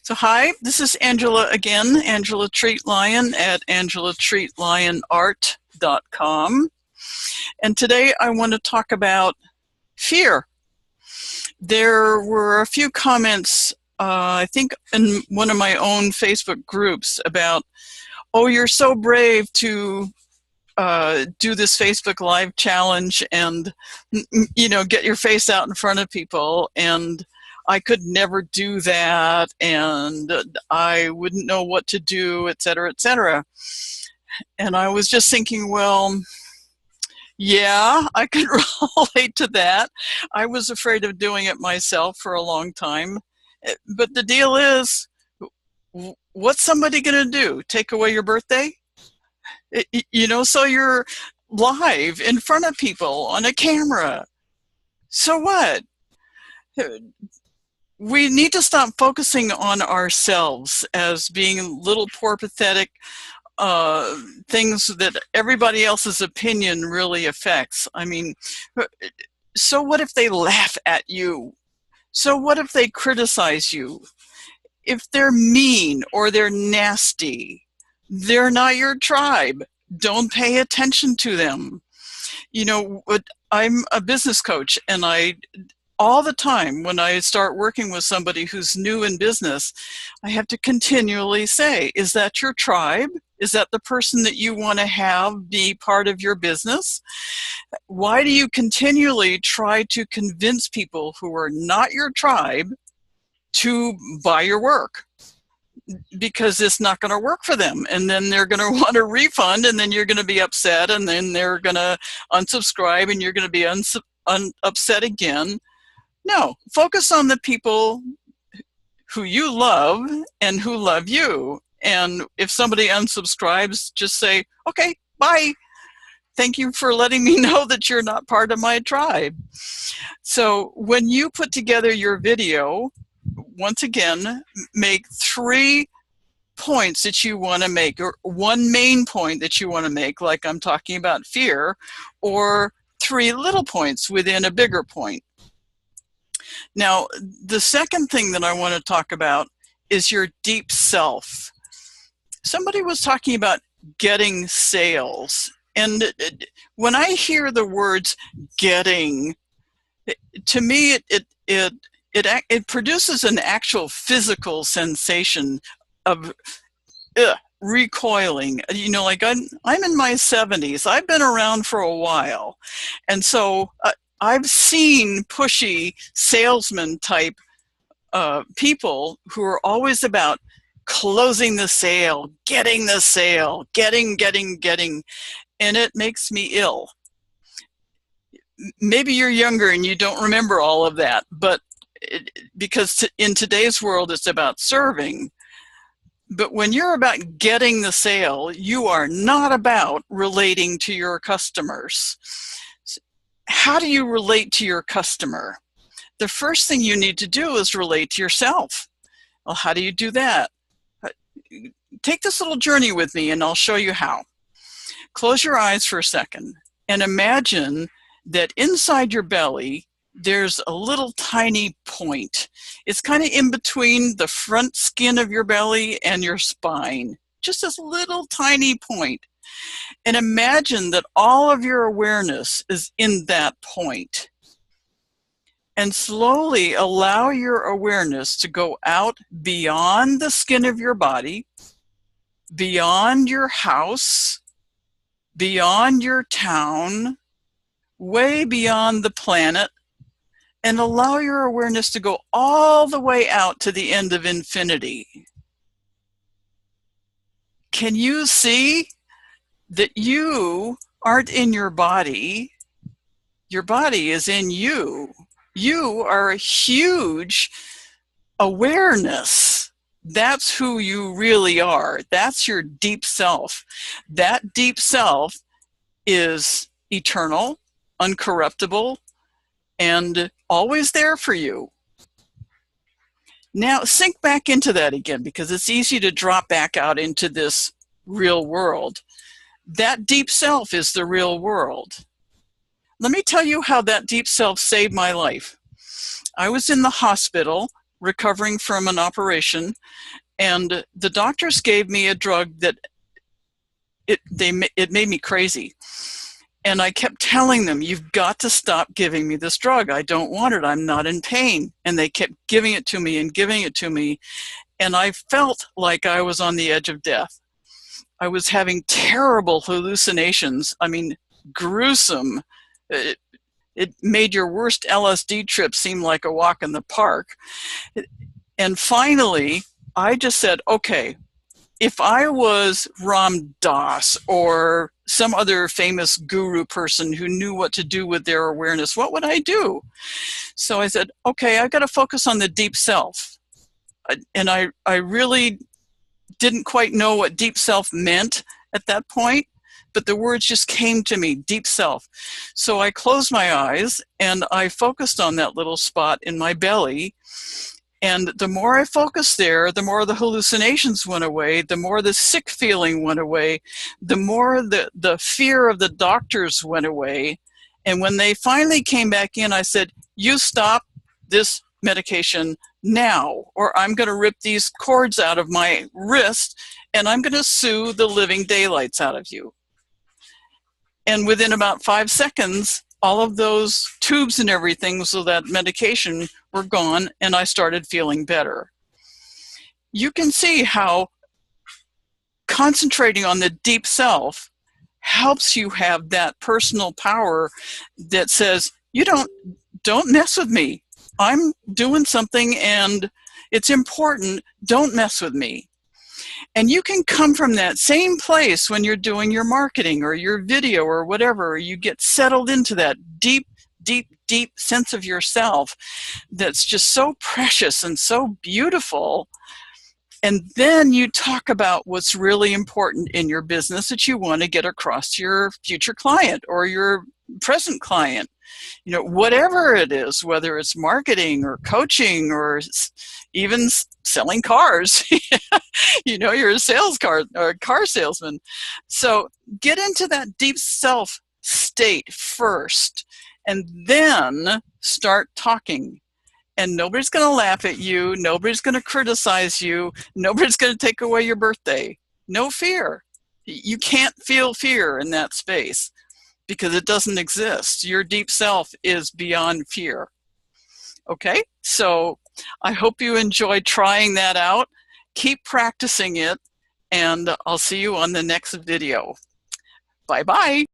So hi, this is Angela again, Angela Treat Lyon at angelatreatlyonart.com. And today I want to talk about fear. There were a few comments, I think in one of my own Facebook groups about, oh, you're so brave to do this Facebook Live challenge and, get your face out in front of people. And I could never do that, and I wouldn't know what to do, et cetera, et cetera. And I was just thinking, well, yeah, I can relate to that. I was afraid of doing it myself for a long time. But the deal is, what's somebody going to do? Take away your birthday? So you're live in front of people on a camera. So what? We need to stop focusing on ourselves as being little poor pathetic things that everybody else's opinion really affects. I mean, so what if they laugh at you? So what if they criticize you? If they're mean or they're nasty, they're not your tribe. Don't pay attention to them. I'm a business coach, and all the time when I start working with somebody who's new in business, I have to continually say, is that your tribe? Is that the person that you want to have be part of your business? Why do you continually try to convince people who are not your tribe to buy your work? Because it's not going to work for them, and then they're going to want a refund, and then you're going to be upset, and then they're going to unsubscribe, and you're going to be upset again. No, focus on the people who you love and who love you. And if somebody unsubscribes, just say, okay, bye. Thank you for letting me know that you're not part of my tribe. So when you put together your video, once again, make 3 points that you want to make, or one main point that you want to make, like I'm talking about fear, or 3 little points within a bigger point. Now, the second thing that I want to talk about is your deep self. Somebody was talking about getting sales. And when I hear the words getting, to me, it produces an actual physical sensation of recoiling. Like I'm in my 70s. I've been around for a while. And so I've seen pushy salesman type people who are always about closing the sale, getting, and it makes me ill. Maybe you're younger and you don't remember all of that, but because in today's world it's about serving. But when you're about getting the sale, you are not about relating to your customers. How do you relate to your customer? The first thing you need to do is relate to yourself. Well, how do you do that? Take this little journey with me and I'll show you how. Close your eyes for a second and imagine that inside your belly there's a little tiny point. It's kind of in between the front skin of your belly and your spine. Just this little tiny point. And imagine that all of your awareness is in that point. And slowly allow your awareness to go out beyond the skin of your body, beyond your house, beyond your town, way beyond the planet, and allow your awareness to go all the way out to the end of infinity. Can you see that you aren't in your body? Your body is in you. You are a huge awareness. That's who you really are. That's your deep self. That deep self is eternal, uncorruptible, and always there for you. Now sink back into that again, because it's easy to drop back out into this real world. That deep self is the real world. Let me tell you how that deep self saved my life. I was in the hospital recovering from an operation, and the doctors gave me a drug that it made me crazy. And I kept telling them, you've got to stop giving me this drug. I don't want it. I'm not in pain. And they kept giving it to me and giving it to me. And I felt like I was on the edge of death. I was having terrible hallucinations. I mean, gruesome. It made your worst LSD trip seem like a walk in the park. And finally, I just said, okay, if I was Ram Dass or some other famous guru person who knew what to do with their awareness, what would I do? So I said, okay, I've got to focus on the deep self. And I really didn't quite know what deep self meant at that point, but the words just came to me, deep self. So I closed my eyes and I focused on that little spot in my belly. And the more I focused there, the more the hallucinations went away, the more the sick feeling went away, the more the fear of the doctors went away. And when they finally came back in, I said, you stop this medication now, or I'm going to rip these cords out of my wrist and I'm going to sue the living daylights out of you. And within about 5 seconds, all of those tubes and everything, so that medication, were gone, and I started feeling better. You can see how concentrating on the deep self helps you have that personal power that says, you don't mess with me. I'm doing something and it's important. Don't mess with me. And you can come from that same place when you're doing your marketing or your video or whatever. You get settled into that deep, deep, deep sense of yourself that's just so precious and so beautiful. And then you talk about what's really important in your business that you want to get across to your future client or your present client. You know, whatever it is, whether it's marketing or coaching or even selling cars, you know, you're a car salesman. So get into that deep self state first and then start talking. And nobody's going to laugh at you. Nobody's going to criticize you. Nobody's going to take away your birthday. No fear. You can't feel fear in that space because it doesn't exist. Your deep self is beyond fear. Okay, so I hope you enjoyed trying that out. Keep practicing it, and I'll see you on the next video. Bye-bye.